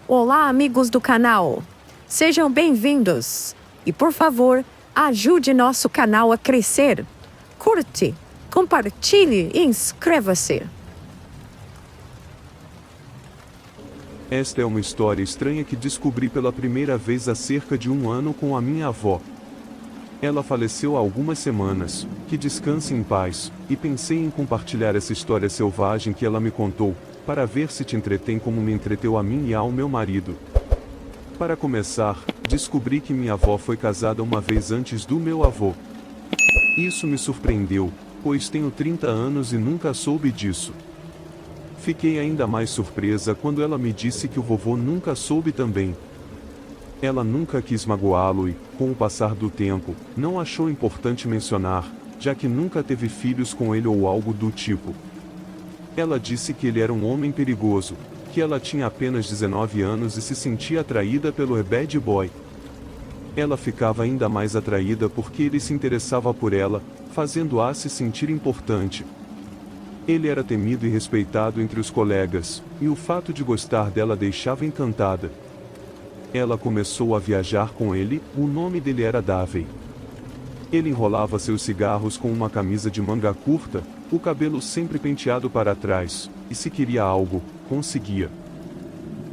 Olá, amigos do canal! Sejam bem-vindos! E, por favor, ajude nosso canal a crescer. Curte, compartilhe e inscreva-se! Esta é uma história estranha que descobri pela primeira vez há cerca de 1 ano com a minha avó. Ela faleceu há algumas semanas, que descanse em paz, e pensei em compartilhar essa história selvagem que ela me contou, para ver se te entretém como me entreteu a mim e ao meu marido. Para começar, descobri que minha avó foi casada uma vez antes do meu avô. Isso me surpreendeu, pois tenho 30 anos e nunca soube disso. Fiquei ainda mais surpresa quando ela me disse que o vovô nunca soube também. Ela nunca quis magoá-lo e, com o passar do tempo, não achou importante mencionar, já que nunca teve filhos com ele ou algo do tipo. Ela disse que ele era um homem perigoso, que ela tinha apenas 19 anos e se sentia atraída pelo bad boy. Ela ficava ainda mais atraída porque ele se interessava por ela, fazendo-a se sentir importante. Ele era temido e respeitado entre os colegas, e o fato de gostar dela deixava encantada. Ela começou a viajar com ele, o nome dele era Davey. Ele enrolava seus cigarros com uma camisa de manga curta, o cabelo sempre penteado para trás, e se queria algo, conseguia.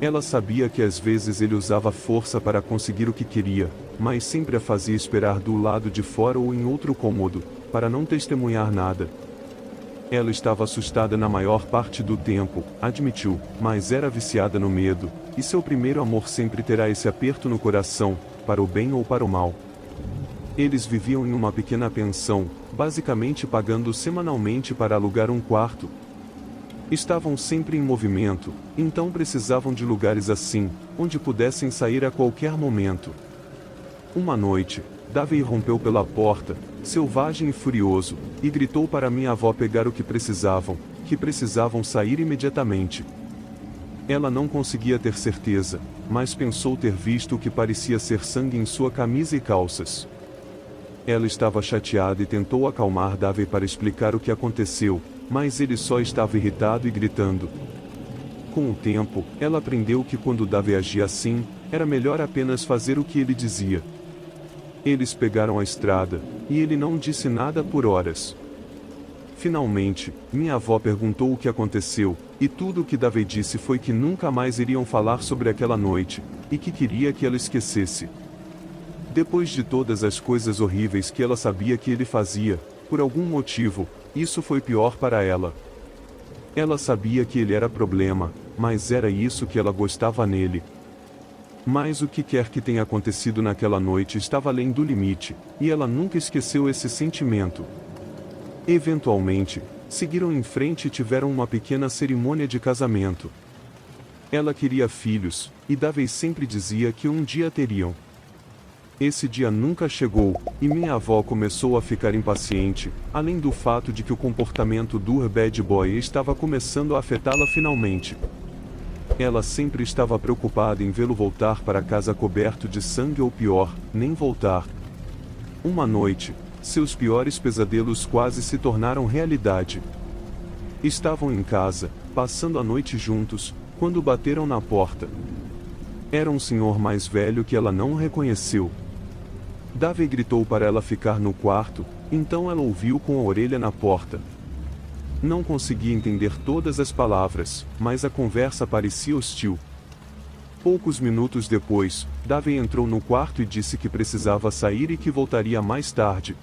Ela sabia que às vezes ele usava força para conseguir o que queria, mas sempre a fazia esperar do lado de fora ou em outro cômodo, para não testemunhar nada. Ela estava assustada na maior parte do tempo, admitiu, mas era viciada no medo, e seu primeiro amor sempre terá esse aperto no coração, para o bem ou para o mal. Eles viviam em uma pequena pensão, basicamente pagando semanalmente para alugar um quarto. Estavam sempre em movimento, então precisavam de lugares assim, onde pudessem sair a qualquer momento. Uma noite, Davey rompeu pela porta, selvagem e furioso, e gritou para minha avó pegar o que precisavam sair imediatamente. Ela não conseguia ter certeza, mas pensou ter visto o que parecia ser sangue em sua camisa e calças. Ela estava chateada e tentou acalmar Davey para explicar o que aconteceu, mas ele só estava irritado e gritando. Com o tempo, ela aprendeu que quando Davey agia assim, era melhor apenas fazer o que ele dizia. Eles pegaram a estrada, e ele não disse nada por horas. Finalmente, minha avó perguntou o que aconteceu, e tudo o que Davey disse foi que nunca mais iriam falar sobre aquela noite, e que queria que ela esquecesse. Depois de todas as coisas horríveis que ela sabia que ele fazia, por algum motivo, isso foi pior para ela. Ela sabia que ele era problema, mas era isso que ela gostava nele. Mas o que quer que tenha acontecido naquela noite estava além do limite, e ela nunca esqueceu esse sentimento. Eventualmente, seguiram em frente e tiveram uma pequena cerimônia de casamento. Ela queria filhos, e Davey sempre dizia que um dia teriam. Esse dia nunca chegou, e minha avó começou a ficar impaciente, além do fato de que o comportamento do bad boy estava começando a afetá-la finalmente. Ela sempre estava preocupada em vê-lo voltar para casa coberto de sangue ou pior, nem voltar. Uma noite, seus piores pesadelos quase se tornaram realidade. Estavam em casa, passando a noite juntos, quando bateram na porta. Era um senhor mais velho que ela não reconheceu. Davey gritou para ela ficar no quarto, então ela ouviu com a orelha na porta. Não conseguia entender todas as palavras, mas a conversa parecia hostil. Poucos minutos depois, Davey entrou no quarto e disse que precisava sair e que voltaria mais tarde.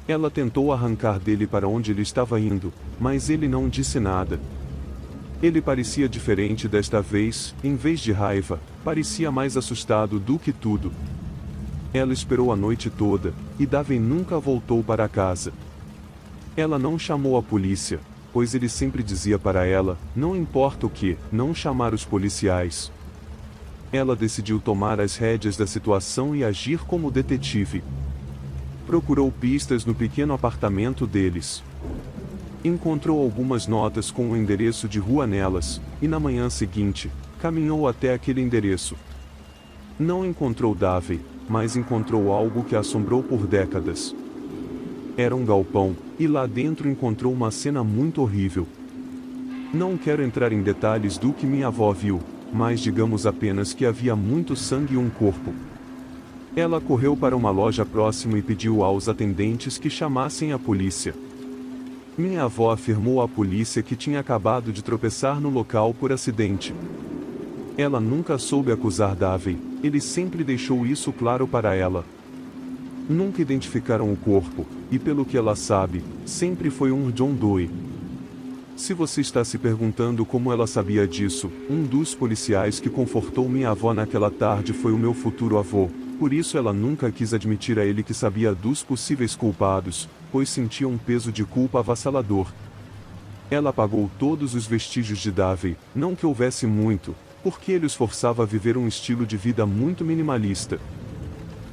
Ela tentou arrancar dele para onde ele estava indo, mas ele não disse nada. Ele parecia diferente desta vez, em vez de raiva, parecia mais assustado do que tudo. Ela esperou a noite toda, e Davey nunca voltou para casa. Ela não chamou a polícia, pois ele sempre dizia para ela, não importa o que, não chamar os policiais. Ela decidiu tomar as rédeas da situação e agir como detetive. Procurou pistas no pequeno apartamento deles. Encontrou algumas notas com o endereço de rua nelas, e na manhã seguinte, caminhou até aquele endereço. Não encontrou Davey, mas encontrou algo que a assombrou por décadas. Era um galpão, e lá dentro encontrou uma cena muito horrível. Não quero entrar em detalhes do que minha avó viu, mas digamos apenas que havia muito sangue e um corpo. Ela correu para uma loja próxima e pediu aos atendentes que chamassem a polícia. Minha avó afirmou à polícia que tinha acabado de tropeçar no local por acidente. Ela nunca soube acusar Davey, ele sempre deixou isso claro para ela. Nunca identificaram o corpo, e pelo que ela sabe, sempre foi um John Doe. Se você está se perguntando como ela sabia disso, um dos policiais que confortou minha avó naquela tarde foi o meu futuro avô, por isso ela nunca quis admitir a ele que sabia dos possíveis culpados, pois sentia um peso de culpa avassalador. Ela apagou todos os vestígios de Davey, não que houvesse muito, porque ele os forçava a viver um estilo de vida muito minimalista.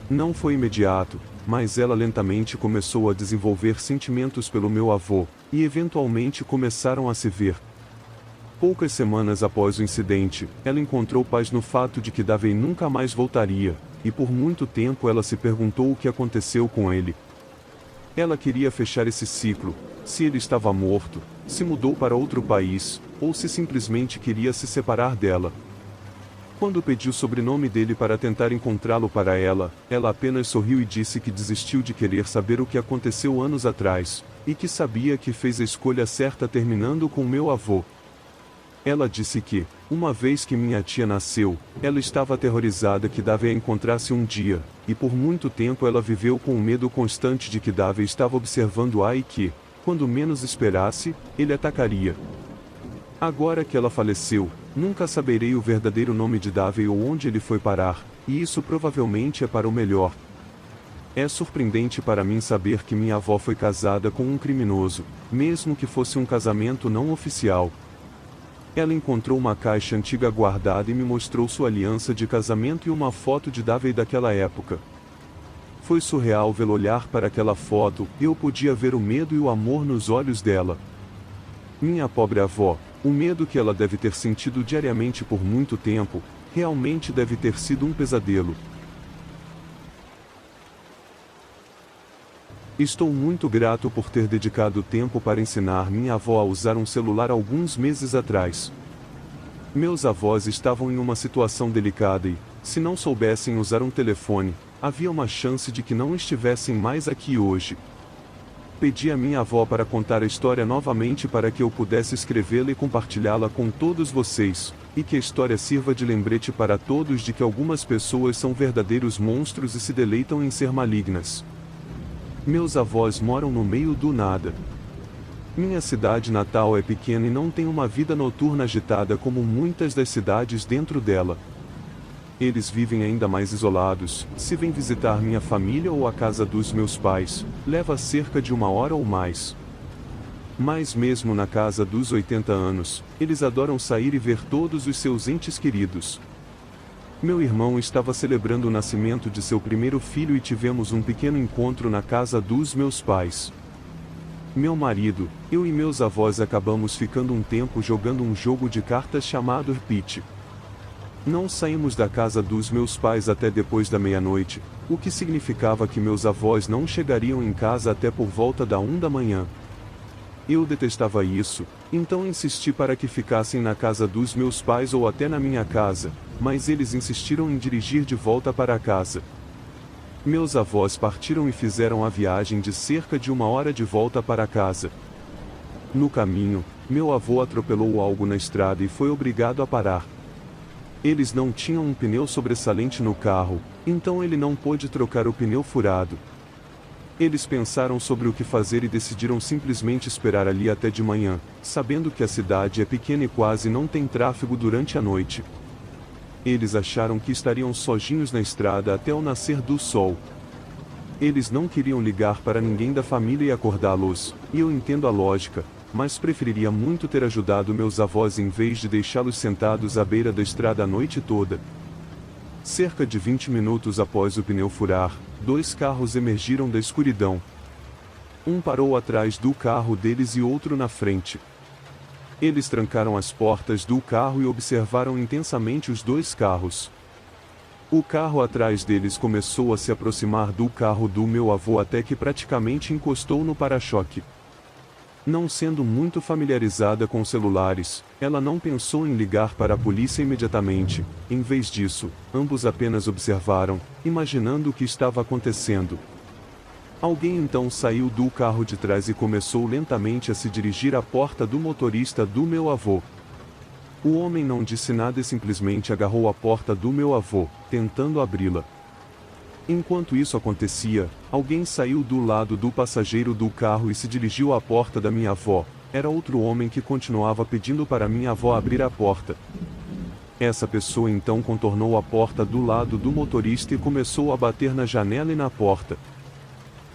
Não foi imediato, mas ela lentamente começou a desenvolver sentimentos pelo meu avô, e eventualmente começaram a se ver. Poucas semanas após o incidente, ela encontrou paz no fato de que Davey nunca mais voltaria, e por muito tempo ela se perguntou o que aconteceu com ele. Ela queria fechar esse ciclo, se ele estava morto, se mudou para outro país, ou se simplesmente queria se separar dela. Quando pedi o sobrenome dele para tentar encontrá-lo para ela, ela apenas sorriu e disse que desistiu de querer saber o que aconteceu anos atrás, e que sabia que fez a escolha certa terminando com meu avô. Ela disse que, uma vez que minha tia nasceu, ela estava aterrorizada que Davey a encontrasse um dia, e por muito tempo ela viveu com o medo constante de que Davey estava observando-a e que, quando menos esperasse, ele atacaria. Agora que ela faleceu, nunca saberei o verdadeiro nome de Davey ou onde ele foi parar, e isso provavelmente é para o melhor. É surpreendente para mim saber que minha avó foi casada com um criminoso, mesmo que fosse um casamento não oficial. Ela encontrou uma caixa antiga guardada e me mostrou sua aliança de casamento e uma foto de Davey daquela época. Foi surreal vê-lo olhar para aquela foto, e eu podia ver o medo e o amor nos olhos dela. Minha pobre avó, o medo que ela deve ter sentido diariamente por muito tempo, realmente deve ter sido um pesadelo. Estou muito grato por ter dedicado tempo para ensinar minha avó a usar um celular alguns meses atrás. Meus avós estavam em uma situação delicada e, se não soubessem usar um telefone, havia uma chance de que não estivessem mais aqui hoje. Pedi a minha avó para contar a história novamente para que eu pudesse escrevê-la e compartilhá-la com todos vocês, e que a história sirva de lembrete para todos de que algumas pessoas são verdadeiros monstros e se deleitam em ser malignas. Meus avós moram no meio do nada. Minha cidade natal é pequena e não tem uma vida noturna agitada como muitas das cidades dentro dela. Eles vivem ainda mais isolados. Se vêm visitar minha família ou a casa dos meus pais, leva cerca de 1 hora ou mais. Mas mesmo na casa dos 80 anos, eles adoram sair e ver todos os seus entes queridos. Meu irmão estava celebrando o nascimento de seu primeiro filho e tivemos um pequeno encontro na casa dos meus pais. Meu marido, eu e meus avós acabamos ficando um tempo jogando um jogo de cartas chamado Pitch. Não saímos da casa dos meus pais até depois da meia-noite, o que significava que meus avós não chegariam em casa até por volta da 1 da manhã. Eu detestava isso, então insisti para que ficassem na casa dos meus pais ou até na minha casa, mas eles insistiram em dirigir de volta para casa. Meus avós partiram e fizeram a viagem de cerca de 1 hora de volta para casa. No caminho, meu avô atropelou algo na estrada e foi obrigado a parar. Eles não tinham um pneu sobressalente no carro, então ele não pôde trocar o pneu furado. Eles pensaram sobre o que fazer e decidiram simplesmente esperar ali até de manhã, sabendo que a cidade é pequena e quase não tem tráfego durante a noite. Eles acharam que estariam sozinhos na estrada até o nascer do sol. Eles não queriam ligar para ninguém da família e acordá-los, e eu entendo a lógica, mas preferiria muito ter ajudado meus avós em vez de deixá-los sentados à beira da estrada a noite toda. Cerca de 20 minutos após o pneu furar, 2 carros emergiram da escuridão. Um parou atrás do carro deles e outro na frente. Eles trancaram as portas do carro e observaram intensamente os 2 carros. O carro atrás deles começou a se aproximar do carro do meu avô até que praticamente encostou no para-choque. Não sendo muito familiarizada com celulares, ela não pensou em ligar para a polícia imediatamente. Em vez disso, ambos apenas observaram, imaginando o que estava acontecendo. Alguém então saiu do carro de trás e começou lentamente a se dirigir à porta do motorista do meu avô. O homem não disse nada e simplesmente agarrou a porta do meu avô, tentando abri-la. Enquanto isso acontecia, alguém saiu do lado do passageiro do carro e se dirigiu à porta da minha avó. Era outro homem que continuava pedindo para minha avó abrir a porta. Essa pessoa então contornou a porta do lado do motorista e começou a bater na janela e na porta.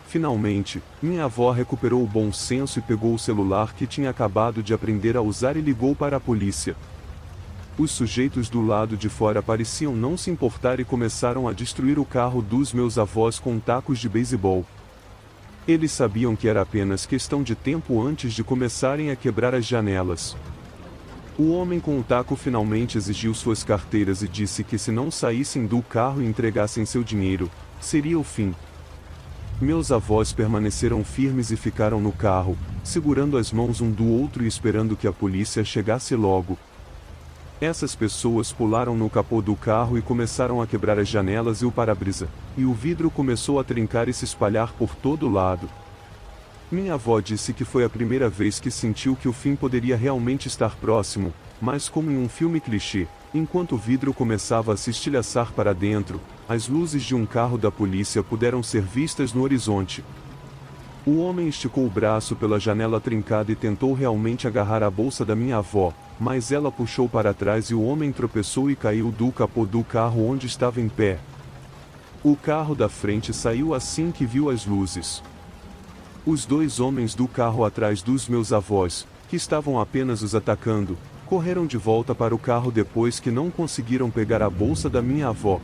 Finalmente, minha avó recuperou o bom senso e pegou o celular que tinha acabado de aprender a usar e ligou para a polícia. Os sujeitos do lado de fora pareciam não se importar e começaram a destruir o carro dos meus avós com tacos de beisebol. Eles sabiam que era apenas questão de tempo antes de começarem a quebrar as janelas. O homem com o taco finalmente exigiu suas carteiras e disse que se não saíssem do carro e entregassem seu dinheiro, seria o fim. Meus avós permaneceram firmes e ficaram no carro, segurando as mãos um do outro e esperando que a polícia chegasse logo. Essas pessoas pularam no capô do carro e começaram a quebrar as janelas e o para-brisa, e o vidro começou a trincar e se espalhar por todo lado. Minha avó disse que foi a primeira vez que sentiu que o fim poderia realmente estar próximo, mas como em um filme clichê, enquanto o vidro começava a se estilhaçar para dentro, as luzes de um carro da polícia puderam ser vistas no horizonte. O homem esticou o braço pela janela trincada e tentou realmente agarrar a bolsa da minha avó, mas ela puxou para trás e o homem tropeçou e caiu do capô do carro onde estava em pé. O carro da frente saiu assim que viu as luzes. Os dois homens do carro atrás dos meus avós, que estavam apenas os atacando, correram de volta para o carro depois que não conseguiram pegar a bolsa da minha avó.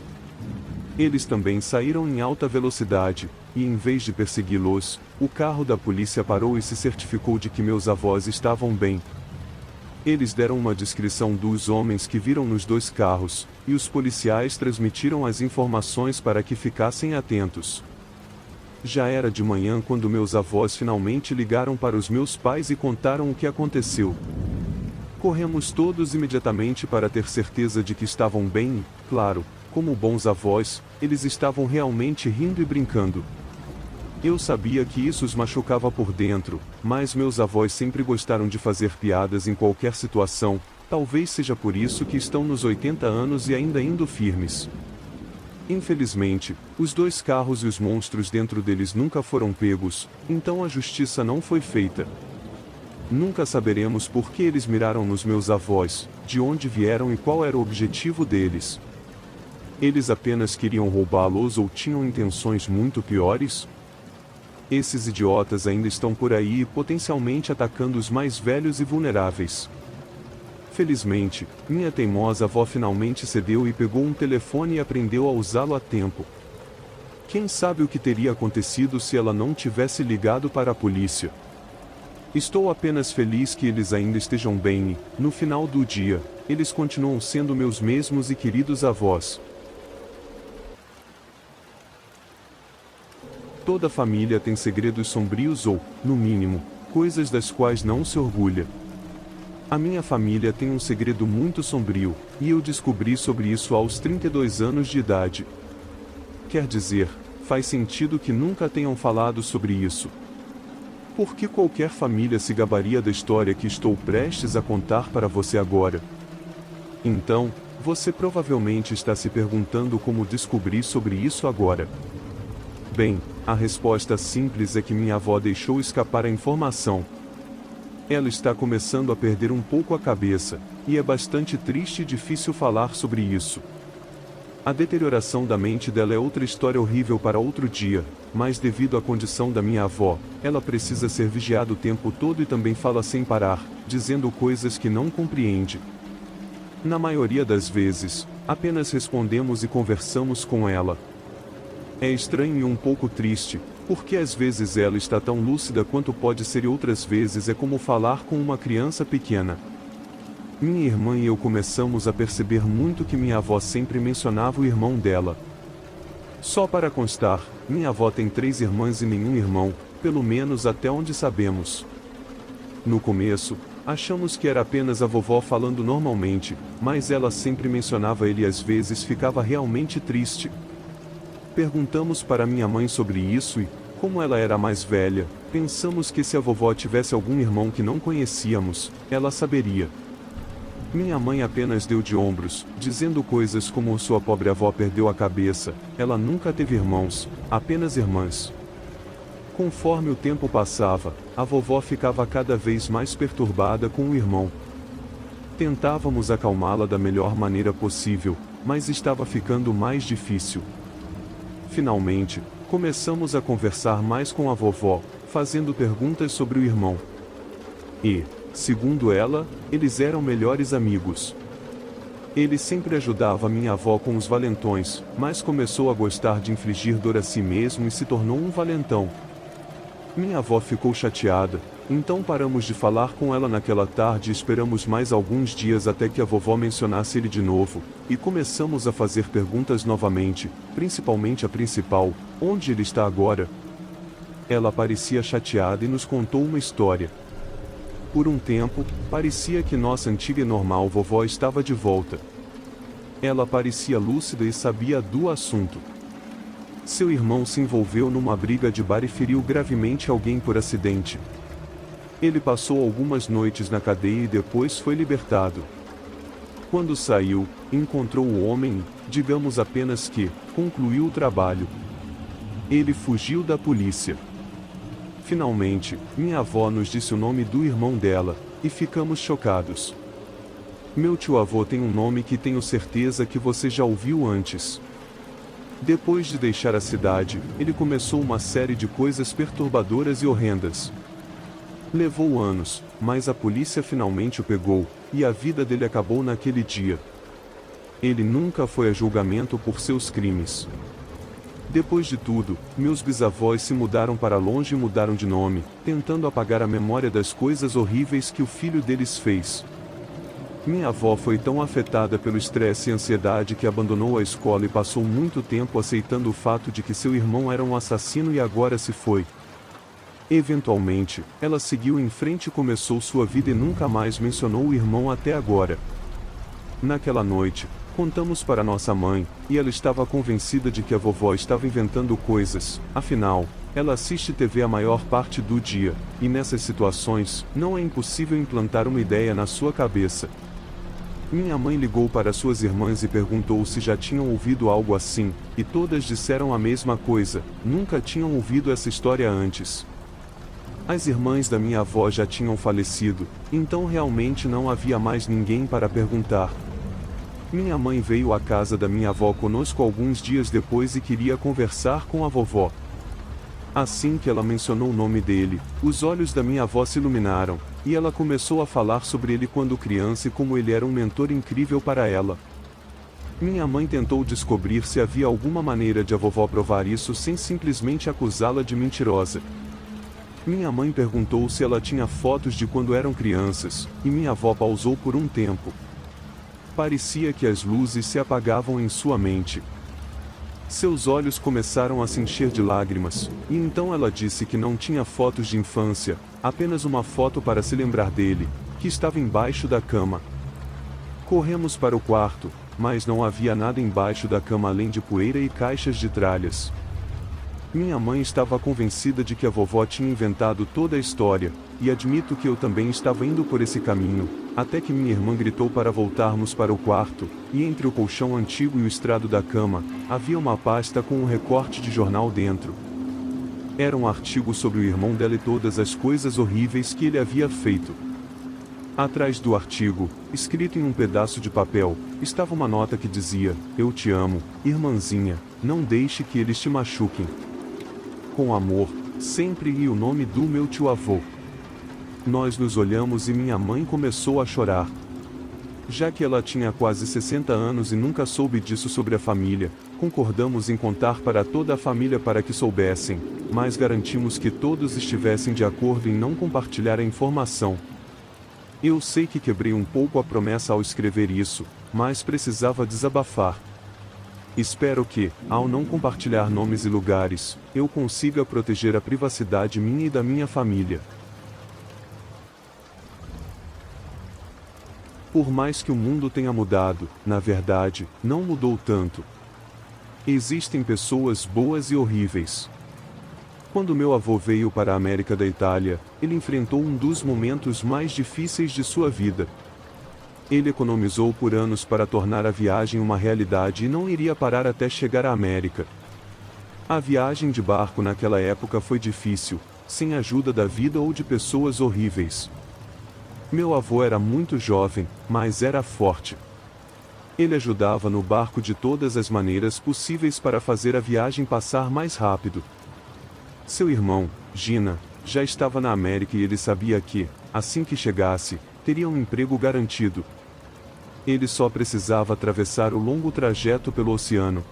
Eles também saíram em alta velocidade, e em vez de persegui-los, o carro da polícia parou e se certificou de que meus avós estavam bem. Eles deram uma descrição dos homens que viram nos dois carros, e os policiais transmitiram as informações para que ficassem atentos. Já era de manhã quando meus avós finalmente ligaram para os meus pais e contaram o que aconteceu. Corremos todos imediatamente para ter certeza de que estavam bem e, claro, como bons avós, eles estavam realmente rindo e brincando. Eu sabia que isso os machucava por dentro, mas meus avós sempre gostaram de fazer piadas em qualquer situação, talvez seja por isso que estão nos 80 anos e ainda indo firmes. Infelizmente, os dois carros e os monstros dentro deles nunca foram pegos, então a justiça não foi feita. Nunca saberemos por que eles miraram nos meus avós, de onde vieram e qual era o objetivo deles. Eles apenas queriam roubá-los ou tinham intenções muito piores? Esses idiotas ainda estão por aí e potencialmente atacando os mais velhos e vulneráveis. Felizmente, minha teimosa avó finalmente cedeu e pegou um telefone e aprendeu a usá-lo a tempo. Quem sabe o que teria acontecido se ela não tivesse ligado para a polícia? Estou apenas feliz que eles ainda estejam bem e, no final do dia, eles continuam sendo meus mesmos e queridos avós. Toda família tem segredos sombrios ou, no mínimo, coisas das quais não se orgulha. A minha família tem um segredo muito sombrio, e eu descobri sobre isso aos 32 anos de idade. Quer dizer, faz sentido que nunca tenham falado sobre isso. Por que qualquer família se gabaria da história que estou prestes a contar para você agora? Então, você provavelmente está se perguntando como descobrir sobre isso agora. Bem, a resposta simples é que minha avó deixou escapar a informação. Ela está começando a perder um pouco a cabeça, e é bastante triste e difícil falar sobre isso. A deterioração da mente dela é outra história horrível para outro dia, mas devido à condição da minha avó, ela precisa ser vigiada o tempo todo e também fala sem parar, dizendo coisas que não compreende. Na maioria das vezes, apenas respondemos e conversamos com ela. É estranho e um pouco triste, porque às vezes ela está tão lúcida quanto pode ser e outras vezes é como falar com uma criança pequena. Minha irmã e eu começamos a perceber muito que minha avó sempre mencionava o irmão dela. Só para constar, minha avó tem 3 irmãs e nenhum irmão, pelo menos até onde sabemos. No começo, achamos que era apenas a vovó falando normalmente, mas ela sempre mencionava ele e às vezes ficava realmente triste. Perguntamos para minha mãe sobre isso e, como ela era mais velha, pensamos que se a vovó tivesse algum irmão que não conhecíamos, ela saberia. Minha mãe apenas deu de ombros, dizendo coisas como sua pobre avó perdeu a cabeça, ela nunca teve irmãos, apenas irmãs. Conforme o tempo passava, a vovó ficava cada vez mais perturbada com o irmão. Tentávamos acalmá-la da melhor maneira possível, mas estava ficando mais difícil. Finalmente, começamos a conversar mais com a vovó, fazendo perguntas sobre o irmão. E, segundo ela, eles eram melhores amigos. Ele sempre ajudava minha avó com os valentões, mas começou a gostar de infligir dor a si mesmo e se tornou um valentão. Minha avó ficou chateada, então paramos de falar com ela naquela tarde e esperamos mais alguns dias até que a vovó mencionasse ele de novo, e começamos a fazer perguntas novamente, principalmente a principal: onde ele está agora? Ela parecia chateada e nos contou uma história. Por um tempo, parecia que nossa antiga e normal vovó estava de volta. Ela parecia lúcida e sabia do assunto. Seu irmão se envolveu numa briga de bar e feriu gravemente alguém por acidente. Ele passou algumas noites na cadeia e depois foi libertado. Quando saiu, encontrou o homem e, digamos apenas que, concluiu o trabalho. Ele fugiu da polícia. Finalmente, minha avó nos disse o nome do irmão dela, e ficamos chocados. Meu tio-avô tem um nome que tenho certeza que você já ouviu antes. Depois de deixar a cidade, ele começou uma série de coisas perturbadoras e horrendas. Levou anos, mas a polícia finalmente o pegou, e a vida dele acabou naquele dia. Ele nunca foi a julgamento por seus crimes. Depois de tudo, meus bisavós se mudaram para longe e mudaram de nome, tentando apagar a memória das coisas horríveis que o filho deles fez. Minha avó foi tão afetada pelo estresse e ansiedade que abandonou a escola e passou muito tempo aceitando o fato de que seu irmão era um assassino e agora se foi. Eventualmente, ela seguiu em frente e começou sua vida e nunca mais mencionou o irmão até agora. Naquela noite, contamos para nossa mãe, e ela estava convencida de que a vovó estava inventando coisas, afinal, ela assiste TV a maior parte do dia, e nessas situações, não é impossível implantar uma ideia na sua cabeça. Minha mãe ligou para suas irmãs e perguntou se já tinham ouvido algo assim, e todas disseram a mesma coisa: nunca tinham ouvido essa história antes. As irmãs da minha avó já tinham falecido, então realmente não havia mais ninguém para perguntar. Minha mãe veio à casa da minha avó conosco alguns dias depois e queria conversar com a vovó. Assim que ela mencionou o nome dele, os olhos da minha avó se iluminaram, e ela começou a falar sobre ele quando criança e como ele era um mentor incrível para ela. Minha mãe tentou descobrir se havia alguma maneira de a vovó provar isso sem simplesmente acusá-la de mentirosa. Minha mãe perguntou se ela tinha fotos de quando eram crianças, e minha avó pausou por um tempo. Parecia que as luzes se apagavam em sua mente. Seus olhos começaram a se encher de lágrimas, e então ela disse que não tinha fotos de infância, apenas uma foto para se lembrar dele, que estava embaixo da cama. Corremos para o quarto, mas não havia nada embaixo da cama além de poeira e caixas de tralhas. Minha mãe estava convencida de que a vovó tinha inventado toda a história, e admito que eu também estava indo por esse caminho, até que minha irmã gritou para voltarmos para o quarto, e entre o colchão antigo e o estrado da cama, havia uma pasta com um recorte de jornal dentro. Era um artigo sobre o irmão dela e todas as coisas horríveis que ele havia feito. Atrás do artigo, escrito em um pedaço de papel, estava uma nota que dizia: "Eu te amo, irmãzinha, não deixe que eles te machuquem. Com amor, sempre", e o nome do meu tio-avô. Nós nos olhamos e minha mãe começou a chorar. Já que ela tinha quase 60 anos e nunca soube disso sobre a família, concordamos em contar para toda a família para que soubessem, mas garantimos que todos estivessem de acordo em não compartilhar a informação. Eu sei que quebrei um pouco a promessa ao escrever isso, mas precisava desabafar. Espero que, ao não compartilhar nomes e lugares, eu consiga proteger a privacidade minha e da minha família. Por mais que o mundo tenha mudado, na verdade, não mudou tanto. Existem pessoas boas e horríveis. Quando meu avô veio para a América da Itália, ele enfrentou um dos momentos mais difíceis de sua vida. Ele economizou por anos para tornar a viagem uma realidade e não iria parar até chegar à América. A viagem de barco naquela época foi difícil, sem ajuda da vida ou de pessoas horríveis. Meu avô era muito jovem, mas era forte. Ele ajudava no barco de todas as maneiras possíveis para fazer a viagem passar mais rápido. Seu irmão, Gina, já estava na América e ele sabia que, assim que chegasse, teria um emprego garantido. Ele só precisava atravessar o longo trajeto pelo oceano.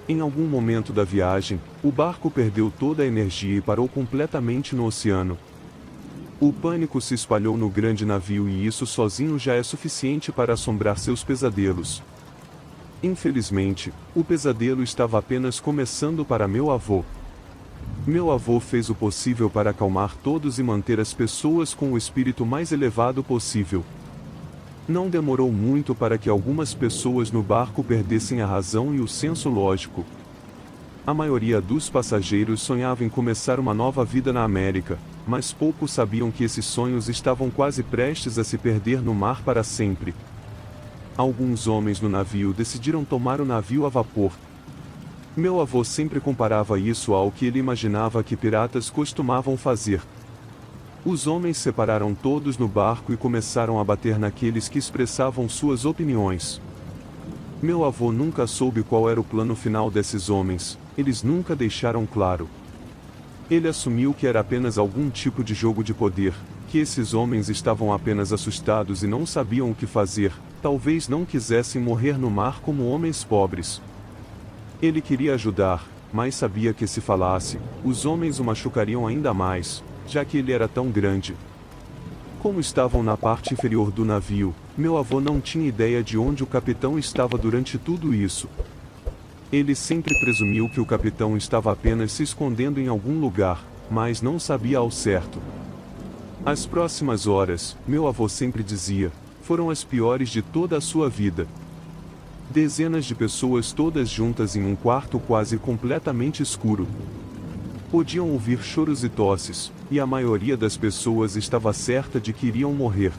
Em algum momento da viagem, o barco perdeu toda a energia e parou completamente no oceano. O pânico se espalhou no grande navio e isso sozinho já é suficiente para assombrar seus pesadelos. Infelizmente, o pesadelo estava apenas começando para meu avô. Meu avô fez o possível para acalmar todos e manter as pessoas com o espírito mais elevado possível. Não demorou muito para que algumas pessoas no barco perdessem a razão e o senso lógico. A maioria dos passageiros sonhava em começar uma nova vida na América, mas poucos sabiam que esses sonhos estavam quase prestes a se perder no mar para sempre. Alguns homens no navio decidiram tomar o navio a vapor. Meu avô sempre comparava isso ao que ele imaginava que piratas costumavam fazer. Os homens separaram todos no barco e começaram a bater naqueles que expressavam suas opiniões. Meu avô nunca soube qual era o plano final desses homens, eles nunca deixaram claro. Ele assumiu que era apenas algum tipo de jogo de poder, que esses homens estavam apenas assustados e não sabiam o que fazer, talvez não quisessem morrer no mar como homens pobres. Ele queria ajudar, mas sabia que se falasse, os homens o machucariam ainda mais, já que ele era tão grande. Como estavam na parte inferior do navio, meu avô não tinha ideia de onde o capitão estava durante tudo isso. Ele sempre presumiu que o capitão estava apenas se escondendo em algum lugar, mas não sabia ao certo. As próximas horas, meu avô sempre dizia, foram as piores de toda a sua vida. Dezenas de pessoas todas juntas em um quarto quase completamente escuro. Podiam ouvir choros e tosses, e a maioria das pessoas estava certa de que iriam morrer.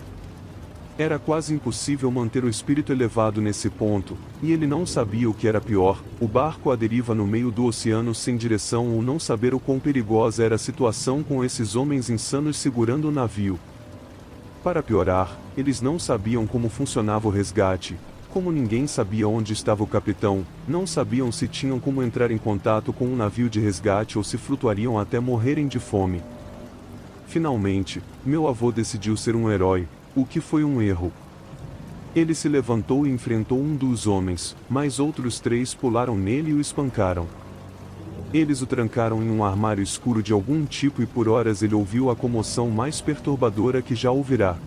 Era quase impossível manter o espírito elevado nesse ponto, e ele não sabia o que era pior, o barco à deriva no meio do oceano sem direção ou não saber o quão perigosa era a situação com esses homens insanos segurando o navio. Para piorar, eles não sabiam como funcionava o resgate. Como ninguém sabia onde estava o capitão, não sabiam se tinham como entrar em contato com um navio de resgate ou se flutuariam até morrerem de fome. Finalmente, meu avô decidiu ser um herói, o que foi um erro. Ele se levantou e enfrentou um dos homens, mas outros 3 pularam nele e o espancaram. Eles o trancaram em um armário escuro de algum tipo e por horas ele ouviu a comoção mais perturbadora que já ouvirá.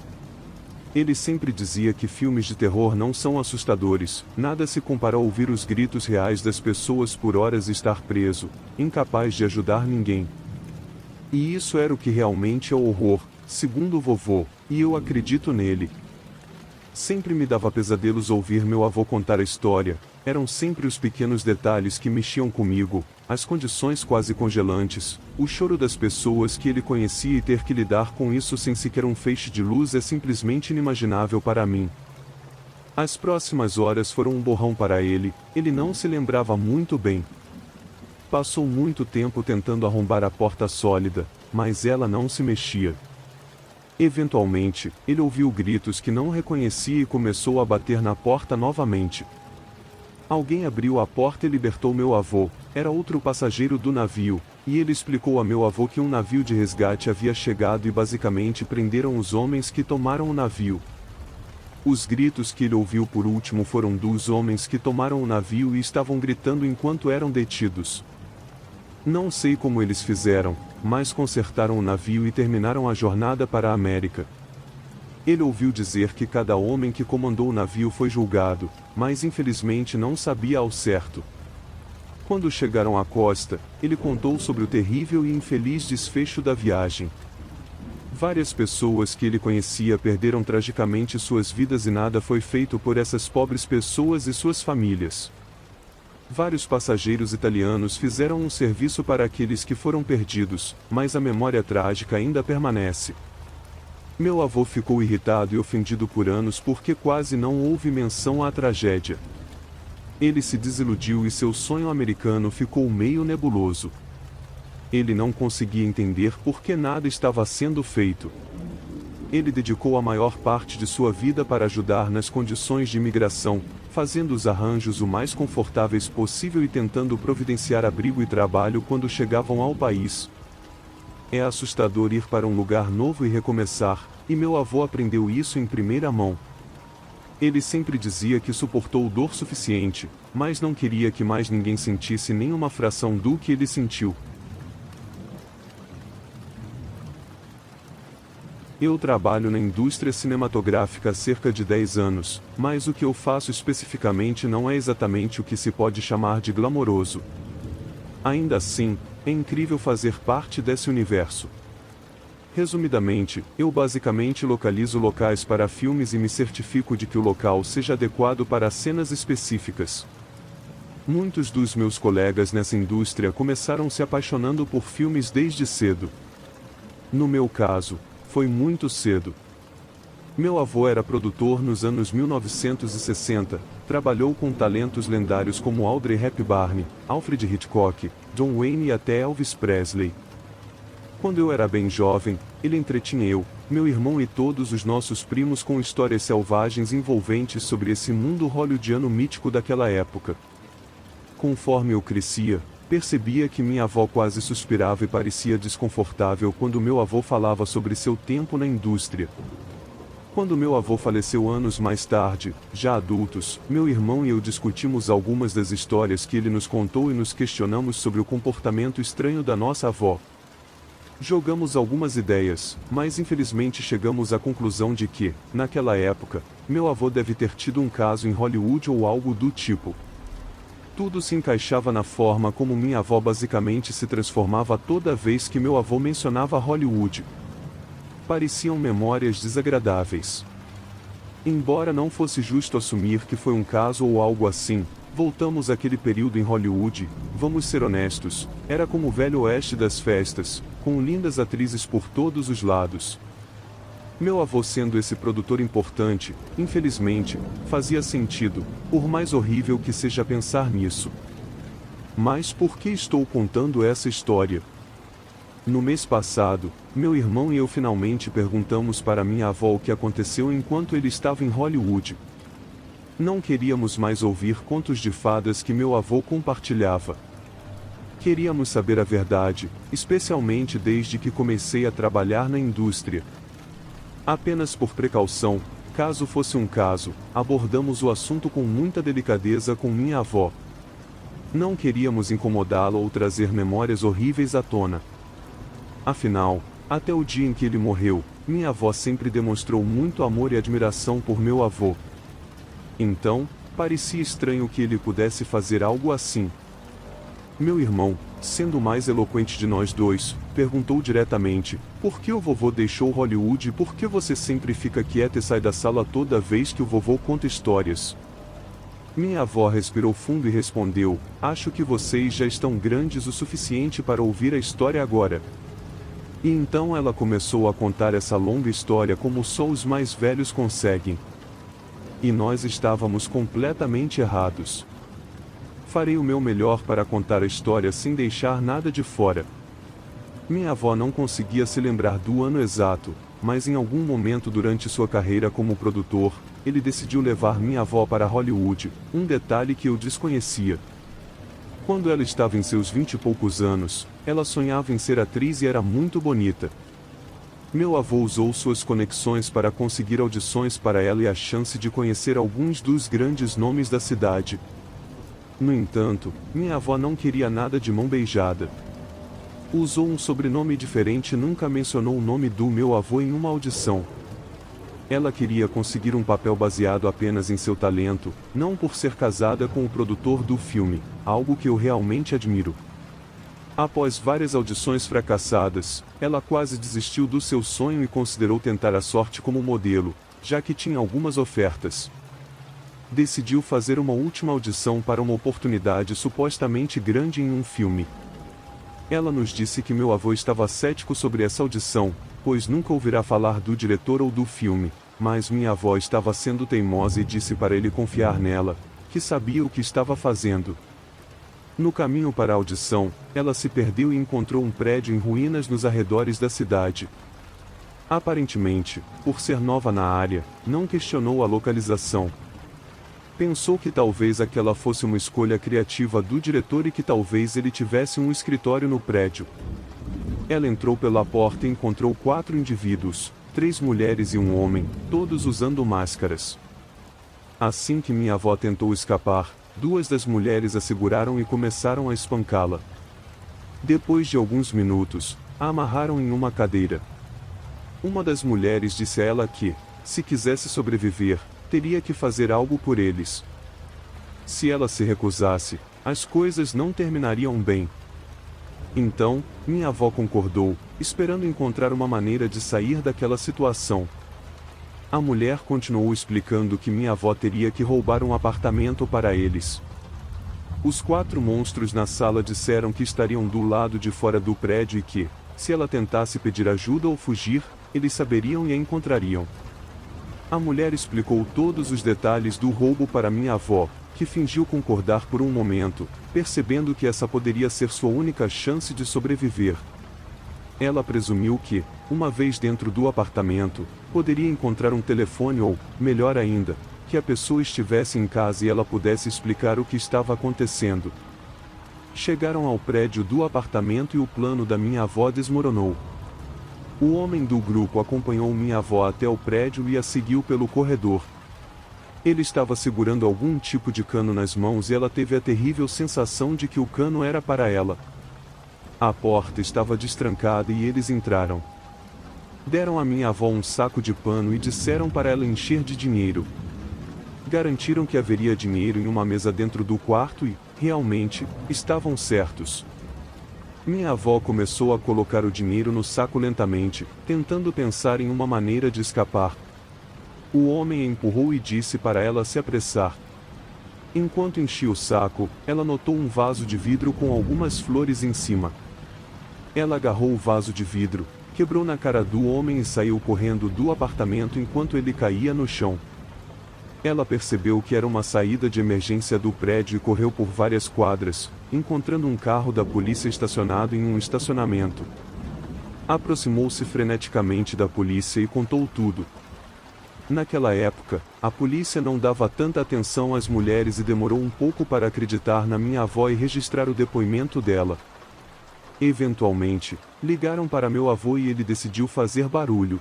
Ele sempre dizia que filmes de terror não são assustadores, nada se compara a ouvir os gritos reais das pessoas por horas e estar preso, incapaz de ajudar ninguém. E isso era o que realmente é o horror, segundo o vovô, e eu acredito nele. Sempre me dava pesadelos ouvir meu avô contar a história, eram sempre os pequenos detalhes que mexiam comigo, as condições quase congelantes, o choro das pessoas que ele conhecia e ter que lidar com isso sem sequer um feixe de luz é simplesmente inimaginável para mim. As próximas horas foram um borrão para ele, ele não se lembrava muito bem. Passou muito tempo tentando arrombar a porta sólida, mas ela não se mexia. Eventualmente, ele ouviu gritos que não reconhecia e começou a bater na porta novamente. Alguém abriu a porta e libertou meu avô, era outro passageiro do navio, e ele explicou a meu avô que um navio de resgate havia chegado e basicamente prenderam os homens que tomaram o navio. Os gritos que ele ouviu por último foram dos homens que tomaram o navio e estavam gritando enquanto eram detidos. Não sei como eles fizeram, mas consertaram o navio e terminaram a jornada para a América. Ele ouviu dizer que cada homem que comandou o navio foi julgado, mas infelizmente não sabia ao certo. Quando chegaram à costa, ele contou sobre o terrível e infeliz desfecho da viagem. Várias pessoas que ele conhecia perderam tragicamente suas vidas e nada foi feito por essas pobres pessoas e suas famílias. Vários passageiros italianos fizeram um serviço para aqueles que foram perdidos, mas a memória trágica ainda permanece. Meu avô ficou irritado e ofendido por anos porque quase não houve menção à tragédia. Ele se desiludiu e seu sonho americano ficou meio nebuloso. Ele não conseguia entender por que nada estava sendo feito. Ele dedicou a maior parte de sua vida para ajudar nas condições de imigração, fazendo os arranjos o mais confortáveis possível e tentando providenciar abrigo e trabalho quando chegavam ao país. É assustador ir para um lugar novo e recomeçar, e meu avô aprendeu isso em primeira mão. Ele sempre dizia que suportou dor suficiente, mas não queria que mais ninguém sentisse nem uma fração do que ele sentiu. Eu trabalho na indústria cinematográfica há cerca de 10 anos, mas o que eu faço especificamente não é exatamente o que se pode chamar de glamouroso. Ainda assim, é incrível fazer parte desse universo. Resumidamente, eu basicamente localizo locais para filmes e me certifico de que o local seja adequado para cenas específicas. Muitos dos meus colegas nessa indústria começaram se apaixonando por filmes desde cedo. No meu caso, foi muito cedo. Meu avô era produtor nos anos 1960, trabalhou com talentos lendários como Audrey Hepburn, Alfred Hitchcock, John Wayne e até Elvis Presley. Quando eu era bem jovem, ele entretinha eu, meu irmão e todos os nossos primos com histórias selvagens envolventes sobre esse mundo hollywoodiano mítico daquela época. Conforme eu crescia, percebia que minha avó quase suspirava e parecia desconfortável quando meu avô falava sobre seu tempo na indústria. Quando meu avô faleceu anos mais tarde, já adultos, meu irmão e eu discutimos algumas das histórias que ele nos contou e nos questionamos sobre o comportamento estranho da nossa avó. Jogamos algumas ideias, mas infelizmente chegamos à conclusão de que, naquela época, meu avô deve ter tido um caso em Hollywood ou algo do tipo. Tudo se encaixava na forma como minha avó basicamente se transformava toda vez que meu avô mencionava Hollywood. Pareciam memórias desagradáveis. Embora não fosse justo assumir que foi um caso ou algo assim, voltamos àquele período em Hollywood, vamos ser honestos, era como o velho oeste das festas, com lindas atrizes por todos os lados. Meu avô sendo esse produtor importante, infelizmente, fazia sentido, por mais horrível que seja pensar nisso. Mas por que estou contando essa história? No mês passado, meu irmão e eu finalmente perguntamos para minha avó o que aconteceu enquanto ele estava em Hollywood. Não queríamos mais ouvir contos de fadas que meu avô compartilhava. Queríamos saber a verdade, especialmente desde que comecei a trabalhar na indústria. Apenas por precaução, caso fosse um caso, abordamos o assunto com muita delicadeza com minha avó. Não queríamos incomodá-la ou trazer memórias horríveis à tona. Afinal, até o dia em que ele morreu, minha avó sempre demonstrou muito amor e admiração por meu avô. Então, parecia estranho que ele pudesse fazer algo assim. Meu irmão, sendo o mais eloquente de nós dois, perguntou diretamente: por que o vovô deixou Hollywood e por que você sempre fica quieta e sai da sala toda vez que o vovô conta histórias? Minha avó respirou fundo e respondeu: acho que vocês já estão grandes o suficiente para ouvir a história agora. E então ela começou a contar essa longa história como só os mais velhos conseguem. E nós estávamos completamente errados. Farei o meu melhor para contar a história sem deixar nada de fora. Minha avó não conseguia se lembrar do ano exato, mas em algum momento durante sua carreira como produtor, ele decidiu levar minha avó para Hollywood, um detalhe que eu desconhecia. Quando ela estava em seus 20 e poucos anos, ela sonhava em ser atriz e era muito bonita. Meu avô usou suas conexões para conseguir audições para ela e a chance de conhecer alguns dos grandes nomes da cidade. No entanto, minha avó não queria nada de mão beijada. Usou um sobrenome diferente e nunca mencionou o nome do meu avô em uma audição. Ela queria conseguir um papel baseado apenas em seu talento, não por ser casada com o produtor do filme, algo que eu realmente admiro. Após várias audições fracassadas, ela quase desistiu do seu sonho e considerou tentar a sorte como modelo, já que tinha algumas ofertas. Decidiu fazer uma última audição para uma oportunidade supostamente grande em um filme. Ela nos disse que meu avô estava cético sobre essa audição, pois nunca ouvirá falar do diretor ou do filme, mas minha avó estava sendo teimosa e disse para ele confiar nela, que sabia o que estava fazendo. No caminho para a audição, ela se perdeu e encontrou um prédio em ruínas nos arredores da cidade. Aparentemente, por ser nova na área, não questionou a localização. Pensou que talvez aquela fosse uma escolha criativa do diretor e que talvez ele tivesse um escritório no prédio. Ela entrou pela porta e encontrou 4 indivíduos, 3 mulheres e um homem, todos usando máscaras. Assim que minha avó tentou escapar, 2 das mulheres a seguraram e começaram a espancá-la. Depois de alguns minutos, a amarraram em uma cadeira. Uma das mulheres disse a ela que, se quisesse sobreviver, teria que fazer algo por eles. Se ela se recusasse, as coisas não terminariam bem. Então, minha avó concordou, esperando encontrar uma maneira de sair daquela situação. A mulher continuou explicando que minha avó teria que roubar um apartamento para eles. Os 4 monstros na sala disseram que estariam do lado de fora do prédio e que, se ela tentasse pedir ajuda ou fugir, eles saberiam e a encontrariam. A mulher explicou todos os detalhes do roubo para minha avó, que fingiu concordar por um momento, percebendo que essa poderia ser sua única chance de sobreviver. Ela presumiu que, uma vez dentro do apartamento, poderia encontrar um telefone ou, melhor ainda, que a pessoa estivesse em casa e ela pudesse explicar o que estava acontecendo. Chegaram ao prédio do apartamento e o plano da minha avó desmoronou. O homem do grupo acompanhou minha avó até o prédio e a seguiu pelo corredor. Ele estava segurando algum tipo de cano nas mãos e ela teve a terrível sensação de que o cano era para ela. A porta estava destrancada e eles entraram. Deram a minha avó um saco de pano e disseram para ela encher de dinheiro. Garantiram que haveria dinheiro em uma mesa dentro do quarto e, realmente, estavam certos. Minha avó começou a colocar o dinheiro no saco lentamente, tentando pensar em uma maneira de escapar. O homem a empurrou e disse para ela se apressar. Enquanto enchia o saco, ela notou um vaso de vidro com algumas flores em cima. Ela agarrou o vaso de vidro, quebrou na cara do homem e saiu correndo do apartamento enquanto ele caía no chão. Ela percebeu que era uma saída de emergência do prédio e correu por várias quadras, encontrando um carro da polícia estacionado em um estacionamento. Aproximou-se freneticamente da polícia e contou tudo. Naquela época, a polícia não dava tanta atenção às mulheres e demorou um pouco para acreditar na minha avó e registrar o depoimento dela. Eventualmente, ligaram para meu avô e ele decidiu fazer barulho.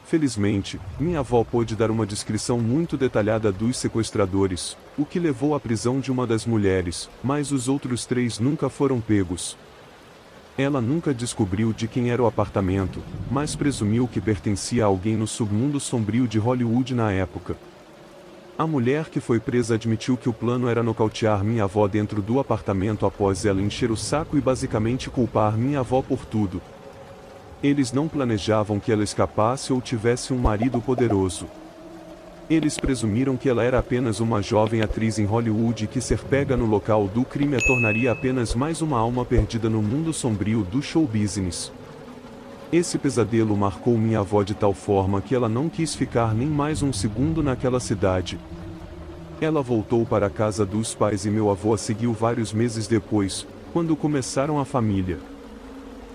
Felizmente, minha avó pôde dar uma descrição muito detalhada dos sequestradores, o que levou à prisão de uma das mulheres, mas os outros 3 nunca foram pegos. Ela nunca descobriu de quem era o apartamento, mas presumiu que pertencia a alguém no submundo sombrio de Hollywood na época. A mulher que foi presa admitiu que o plano era nocautear minha avó dentro do apartamento após ela encher o saco e basicamente culpar minha avó por tudo. Eles não planejavam que ela escapasse ou tivesse um marido poderoso. Eles presumiram que ela era apenas uma jovem atriz em Hollywood e que ser pega no local do crime a tornaria apenas mais uma alma perdida no mundo sombrio do show business. Esse pesadelo marcou minha avó de tal forma que ela não quis ficar nem mais um segundo naquela cidade. Ela voltou para a casa dos pais e meu avô a seguiu vários meses depois, quando começaram a família.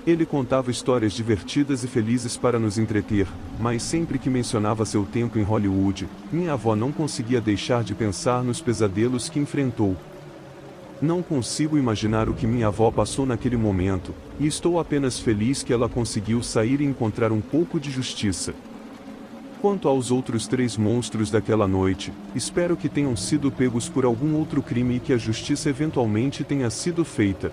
Ele contava histórias divertidas e felizes para nos entreter, mas sempre que mencionava seu tempo em Hollywood, minha avó não conseguia deixar de pensar nos pesadelos que enfrentou. Não consigo imaginar o que minha avó passou naquele momento, e estou apenas feliz que ela conseguiu sair e encontrar um pouco de justiça. Quanto aos outros 3 monstros daquela noite, espero que tenham sido pegos por algum outro crime e que a justiça eventualmente tenha sido feita.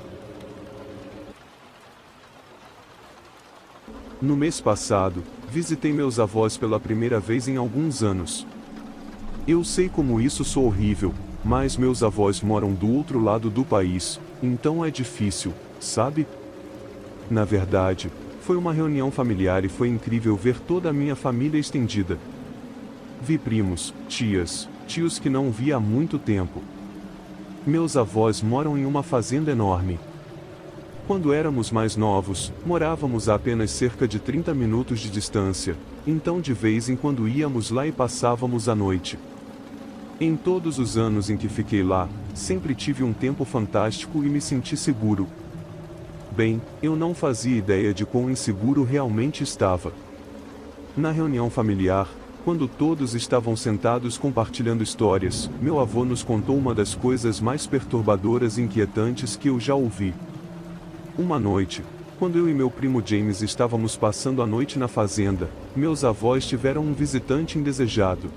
No mês passado, visitei meus avós pela primeira vez em alguns anos. Eu sei como isso soa horrível, mas meus avós moram do outro lado do país, então é difícil, sabe? Na verdade, foi uma reunião familiar e foi incrível ver toda a minha família estendida. Vi primos, tias, tios que não via há muito tempo. Meus avós moram em uma fazenda enorme. Quando éramos mais novos, morávamos a apenas cerca de 30 minutos de distância, então de vez em quando íamos lá e passávamos a noite. Em todos os anos em que fiquei lá, sempre tive um tempo fantástico e me senti seguro. Bem, eu não fazia ideia de quão inseguro realmente estava. Na reunião familiar, quando todos estavam sentados compartilhando histórias, meu avô nos contou uma das coisas mais perturbadoras e inquietantes que eu já ouvi. Uma noite, quando eu e meu primo James estávamos passando a noite na fazenda, meus avós tiveram um visitante indesejado.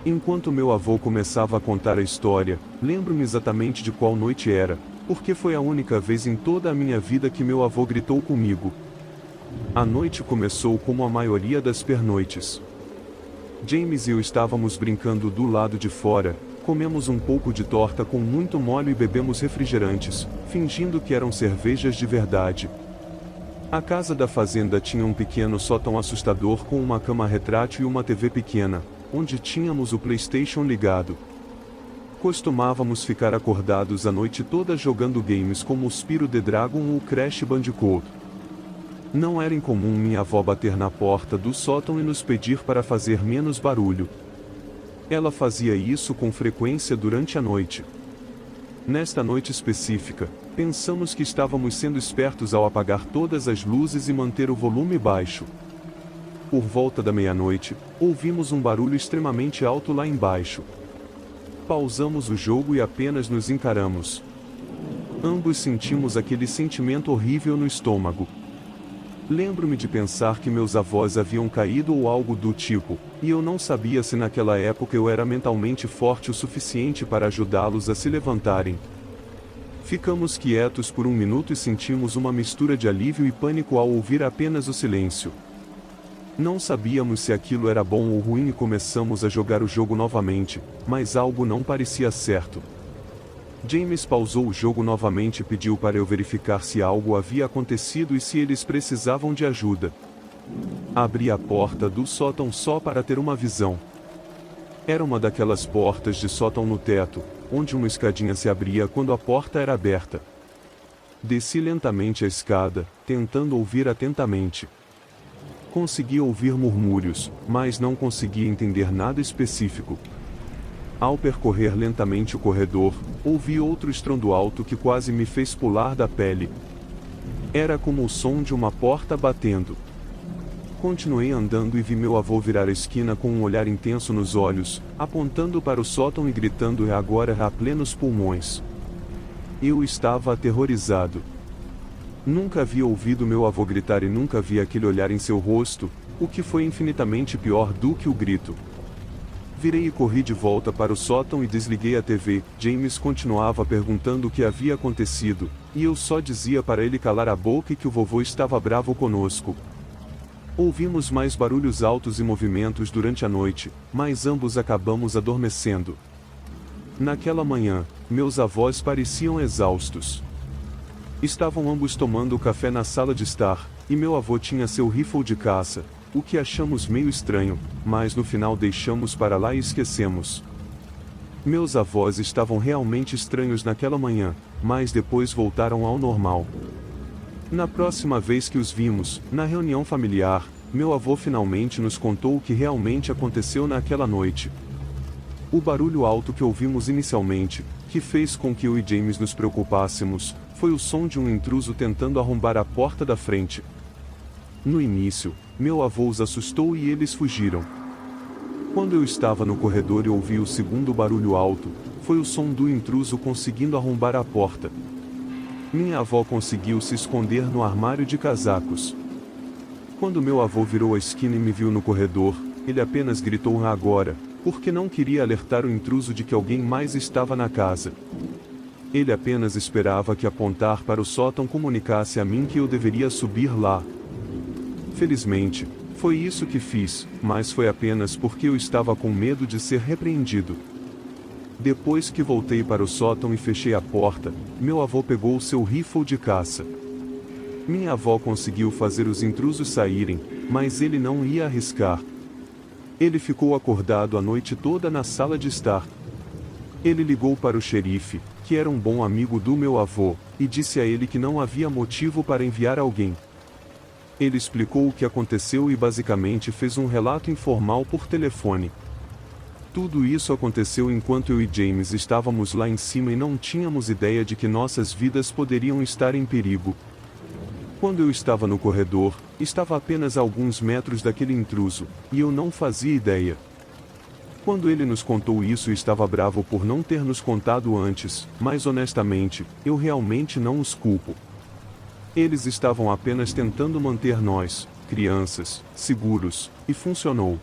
Enquanto meu avô começava a contar a história, lembro-me exatamente de qual noite era, porque foi a única vez em toda a minha vida que meu avô gritou comigo. A noite começou como a maioria das pernoites. James e eu estávamos brincando do lado de fora, comemos um pouco de torta com muito molho e bebemos refrigerantes, fingindo que eram cervejas de verdade. A casa da fazenda tinha um pequeno sótão assustador com uma cama retrátil e uma TV pequena, onde tínhamos o PlayStation ligado. Costumávamos ficar acordados a noite toda jogando games como o Spyro the Dragon ou Crash Bandicoot. Não era incomum minha avó bater na porta do sótão e nos pedir para fazer menos barulho. Ela fazia isso com frequência durante a noite. Nesta noite específica, pensamos que estávamos sendo espertos ao apagar todas as luzes e manter o volume baixo. Por volta da meia-noite, ouvimos um barulho extremamente alto lá embaixo. Pausamos o jogo e apenas nos encaramos. Ambos sentimos aquele sentimento horrível no estômago. Lembro-me de pensar que meus avós haviam caído ou algo do tipo, e eu não sabia se naquela época eu era mentalmente forte o suficiente para ajudá-los a se levantarem. Ficamos quietos por um minuto e sentimos uma mistura de alívio e pânico ao ouvir apenas o silêncio. Não sabíamos se aquilo era bom ou ruim e começamos a jogar o jogo novamente, mas algo não parecia certo. James pausou o jogo novamente e pediu para eu verificar se algo havia acontecido e se eles precisavam de ajuda. Abri a porta do sótão só para ter uma visão. Era uma daquelas portas de sótão no teto, onde uma escadinha se abria quando a porta era aberta. Desci lentamente a escada, tentando ouvir atentamente. Consegui ouvir murmúrios, mas não conseguia entender nada específico. Ao percorrer lentamente o corredor, ouvi outro estrondo alto que quase me fez pular da pele. Era como o som de uma porta batendo. Continuei andando e vi meu avô virar a esquina com um olhar intenso nos olhos, apontando para o sótão e gritando agora a plenos pulmões. Eu estava aterrorizado. Nunca havia ouvido meu avô gritar e nunca vi aquele olhar em seu rosto, o que foi infinitamente pior do que o grito. Virei e corri de volta para o sótão e desliguei a TV. James continuava perguntando o que havia acontecido, e eu só dizia para ele calar a boca e que o vovô estava bravo conosco. Ouvimos mais barulhos altos e movimentos durante a noite, mas ambos acabamos adormecendo. Naquela manhã, meus avós pareciam exaustos. Estavam ambos tomando café na sala de estar, e meu avô tinha seu rifle de caça, o que achamos meio estranho, mas no final deixamos para lá e esquecemos. Meus avós estavam realmente estranhos naquela manhã, mas depois voltaram ao normal. Na próxima vez que os vimos, na reunião familiar, meu avô finalmente nos contou o que realmente aconteceu naquela noite. O barulho alto que ouvimos inicialmente, que fez com que eu e James nos preocupássemos, foi o som de um intruso tentando arrombar a porta da frente. No início, meu avô os assustou e eles fugiram. Quando eu estava no corredor e ouvi o segundo barulho alto, foi o som do intruso conseguindo arrombar a porta. Minha avó conseguiu se esconder no armário de casacos. Quando meu avô virou a esquina e me viu no corredor, ele apenas gritou agora, porque não queria alertar o intruso de que alguém mais estava na casa. Ele apenas esperava que apontar para o sótão comunicasse a mim que eu deveria subir lá. Felizmente, foi isso que fiz, mas foi apenas porque eu estava com medo de ser repreendido. Depois que voltei para o sótão e fechei a porta, meu avô pegou seu rifle de caça. Minha avó conseguiu fazer os intrusos saírem, mas ele não ia arriscar. Ele ficou acordado a noite toda na sala de estar. Ele ligou para o xerife, que era um bom amigo do meu avô, e disse a ele que não havia motivo para enviar alguém. Ele explicou o que aconteceu e basicamente fez um relato informal por telefone. Tudo isso aconteceu enquanto eu e James estávamos lá em cima e não tínhamos ideia de que nossas vidas poderiam estar em perigo. Quando eu estava no corredor, estava a apenas a alguns metros daquele intruso, e eu não fazia ideia. Quando ele nos contou isso, estava bravo por não ter nos contado antes, mas honestamente, eu realmente não os culpo. Eles estavam apenas tentando manter nós, crianças, seguros, e funcionou.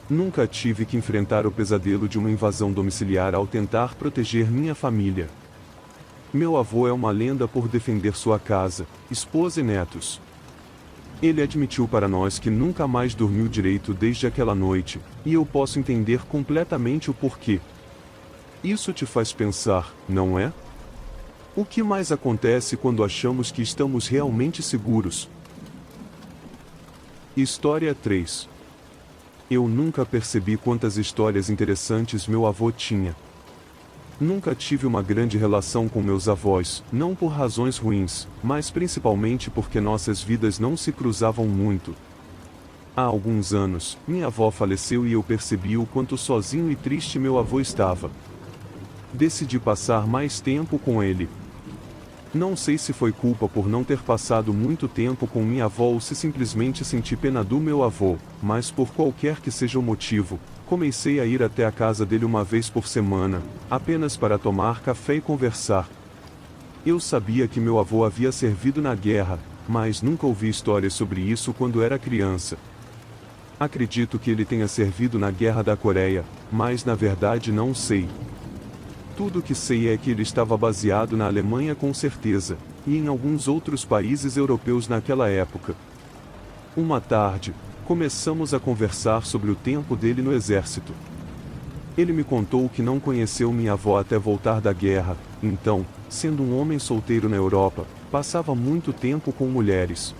Nunca tive que enfrentar o pesadelo de uma invasão domiciliar ao tentar proteger minha família. Meu avô é uma lenda por defender sua casa, esposa e netos. Ele admitiu para nós que nunca mais dormiu direito desde aquela noite, e eu posso entender completamente o porquê. Isso te faz pensar, não é? O que mais acontece quando achamos que estamos realmente seguros? História 3. Eu nunca percebi quantas histórias interessantes meu avô tinha. Nunca tive uma grande relação com meus avós, não por razões ruins, mas principalmente porque nossas vidas não se cruzavam muito. Há alguns anos, minha avó faleceu e eu percebi o quanto sozinho e triste meu avô estava. Decidi passar mais tempo com ele. Não sei se foi culpa por não ter passado muito tempo com minha avó ou se simplesmente senti pena do meu avô, mas por qualquer que seja o motivo, comecei a ir até a casa dele uma vez por semana, apenas para tomar café e conversar. Eu sabia que meu avô havia servido na guerra, mas nunca ouvi histórias sobre isso quando era criança. Acredito que ele tenha servido na Guerra da Coreia, mas na verdade não sei. Tudo o que sei é que ele estava baseado na Alemanha com certeza, e em alguns outros países europeus naquela época. Uma tarde, começamos a conversar sobre o tempo dele no exército. Ele me contou que não conheceu minha avó até voltar da guerra, então, sendo um homem solteiro na Europa, passava muito tempo com mulheres.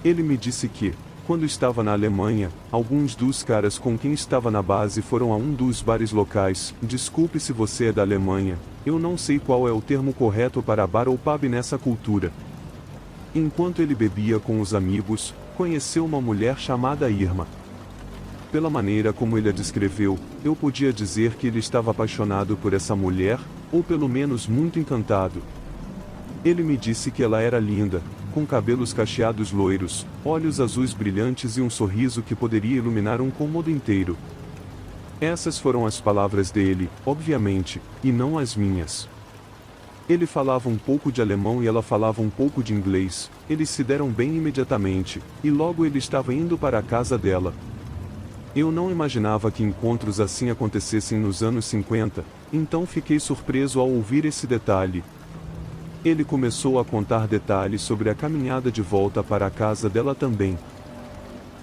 Ele me disse que, quando estava na Alemanha, alguns dos caras com quem estava na base foram a um dos bares locais. Desculpe se você é da Alemanha, eu não sei qual é o termo correto para bar ou pub nessa cultura. Enquanto ele bebia com os amigos, conheceu uma mulher chamada Irma. Pela maneira como ele a descreveu, eu podia dizer que ele estava apaixonado por essa mulher, ou pelo menos muito encantado. Ele me disse que ela era linda, com cabelos cacheados loiros, olhos azuis brilhantes e um sorriso que poderia iluminar um cômodo inteiro. Essas foram as palavras dele, obviamente, e não as minhas. Ele falava um pouco de alemão e ela falava um pouco de inglês. Eles se deram bem imediatamente, e logo ele estava indo para a casa dela. Eu não imaginava que encontros assim acontecessem nos anos 50, então fiquei surpreso ao ouvir esse detalhe. Ele começou a contar detalhes sobre a caminhada de volta para a casa dela também.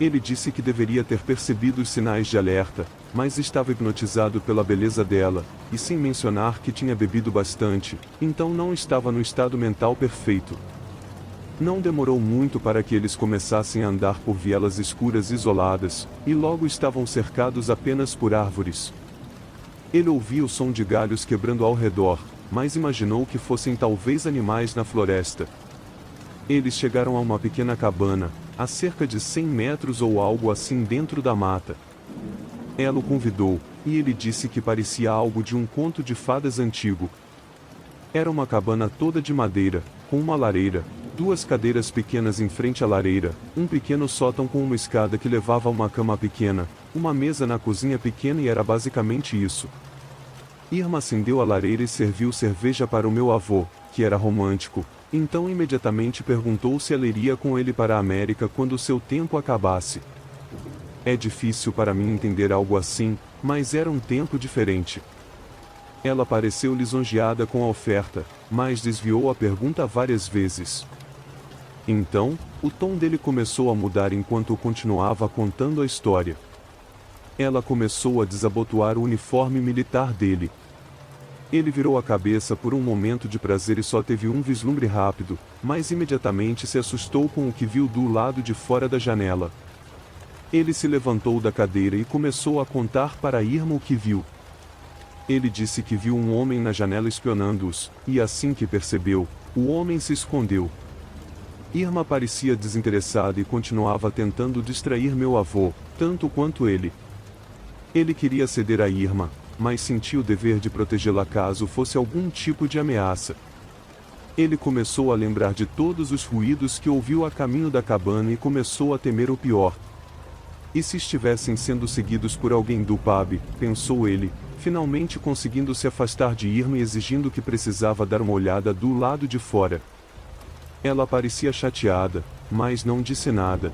Ele disse que deveria ter percebido os sinais de alerta, mas estava hipnotizado pela beleza dela, e sem mencionar que tinha bebido bastante, então não estava no estado mental perfeito. Não demorou muito para que eles começassem a andar por vielas escuras isoladas, e logo estavam cercados apenas por árvores. Ele ouvia o som de galhos quebrando ao redor, mas imaginou que fossem talvez animais na floresta. Eles chegaram a uma pequena cabana, a cerca de 100 metros ou algo assim dentro da mata. Ela o convidou, e ele disse que parecia algo de um conto de fadas antigo. Era uma cabana toda de madeira, com uma lareira, 2 cadeiras pequenas em frente à lareira, um pequeno sótão com uma escada que levava a uma cama pequena, uma mesa na cozinha pequena e era basicamente isso. Irma acendeu a lareira e serviu cerveja para o meu avô, que era romântico, então imediatamente perguntou se ela iria com ele para a América quando seu tempo acabasse. É difícil para mim entender algo assim, mas era um tempo diferente. Ela pareceu lisonjeada com a oferta, mas desviou a pergunta várias vezes. Então, o tom dele começou a mudar enquanto continuava contando a história. Ela começou a desabotoar o uniforme militar dele. Ele virou a cabeça por um momento de prazer e só teve um vislumbre rápido, mas imediatamente se assustou com o que viu do lado de fora da janela. Ele se levantou da cadeira e começou a contar para Irma o que viu. Ele disse que viu um homem na janela espionando-os, e assim que percebeu, o homem se escondeu. Irma parecia desinteressada e continuava tentando distrair meu avô, tanto quanto ele. Ele queria ceder a Irma, mas sentia o dever de protegê-la caso fosse algum tipo de ameaça. Ele começou a lembrar de todos os ruídos que ouviu a caminho da cabana e começou a temer o pior. E se estivessem sendo seguidos por alguém do pub, pensou ele, finalmente conseguindo se afastar de Irma e exigindo que precisava dar uma olhada do lado de fora. Ela parecia chateada, mas não disse nada.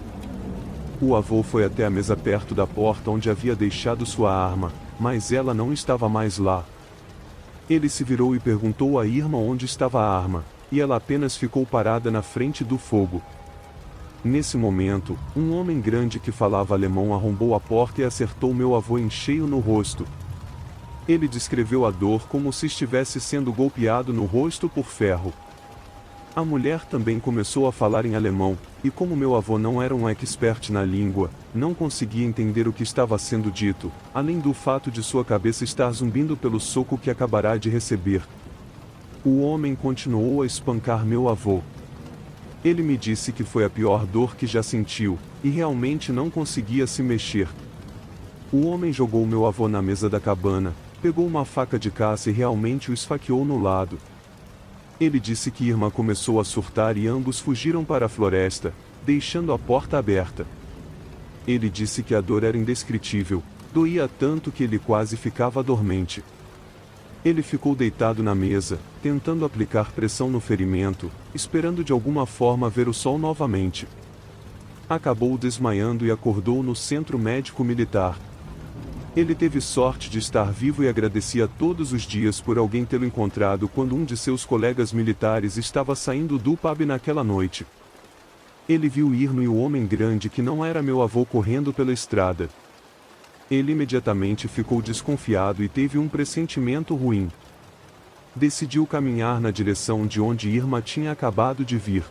O avô foi até a mesa perto da porta onde havia deixado sua arma, mas ela não estava mais lá. Ele se virou e perguntou a Irma onde estava a arma, e ela apenas ficou parada na frente do fogo. Nesse momento, um homem grande que falava alemão arrombou a porta e acertou meu avô em cheio no rosto. Ele descreveu a dor como se estivesse sendo golpeado no rosto por ferro. A mulher também começou a falar em alemão, e como meu avô não era um expert na língua, não conseguia entender o que estava sendo dito, além do fato de sua cabeça estar zumbindo pelo soco que acabará de receber. O homem continuou a espancar meu avô. Ele me disse que foi a pior dor que já sentiu, e realmente não conseguia se mexer. O homem jogou meu avô na mesa da cabana, pegou uma faca de caça e realmente o esfaqueou no lado. Ele disse que Irma começou a surtar e ambos fugiram para a floresta, deixando a porta aberta. Ele disse que a dor era indescritível, doía tanto que ele quase ficava dormente. Ele ficou deitado na mesa, tentando aplicar pressão no ferimento, esperando de alguma forma ver o sol novamente. Acabou desmaiando e acordou no centro médico militar. Ele teve sorte de estar vivo e agradecia todos os dias por alguém tê-lo encontrado quando um de seus colegas militares estava saindo do pub naquela noite. Ele viu Irma e o homem grande que não era meu avô correndo pela estrada. Ele imediatamente ficou desconfiado e teve um pressentimento ruim. Decidiu caminhar na direção de onde Irma tinha acabado de vir.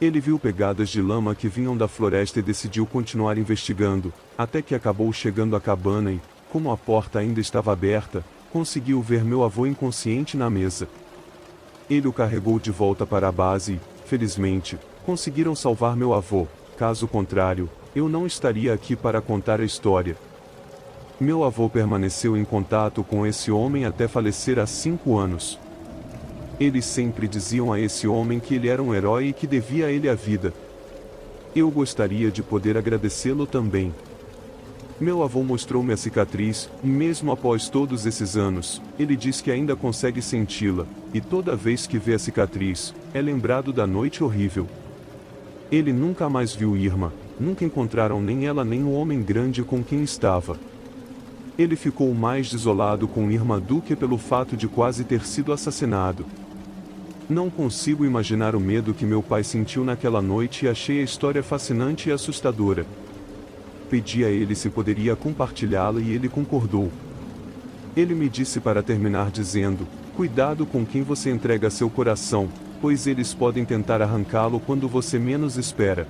Ele viu pegadas de lama que vinham da floresta e decidiu continuar investigando, até que acabou chegando à cabana e, como a porta ainda estava aberta, conseguiu ver meu avô inconsciente na mesa. Ele o carregou de volta para a base e, felizmente, conseguiram salvar meu avô, caso contrário, eu não estaria aqui para contar a história. Meu avô permaneceu em contato com esse homem até falecer há 5 anos. Eles sempre diziam a esse homem que ele era um herói e que devia a ele a vida. Eu gostaria de poder agradecê-lo também. Meu avô mostrou-me a cicatriz, e mesmo após todos esses anos, ele diz que ainda consegue senti-la, e toda vez que vê a cicatriz, é lembrado da noite horrível. Ele nunca mais viu Irma, nunca encontraram nem ela nem o homem grande com quem estava. Ele ficou mais desolado com Irma do que pelo fato de quase ter sido assassinado. Não consigo imaginar o medo que meu pai sentiu naquela noite e achei a história fascinante e assustadora. Pedi a ele se poderia compartilhá-la e ele concordou. Ele me disse para terminar dizendo: cuidado com quem você entrega seu coração, pois eles podem tentar arrancá-lo quando você menos espera.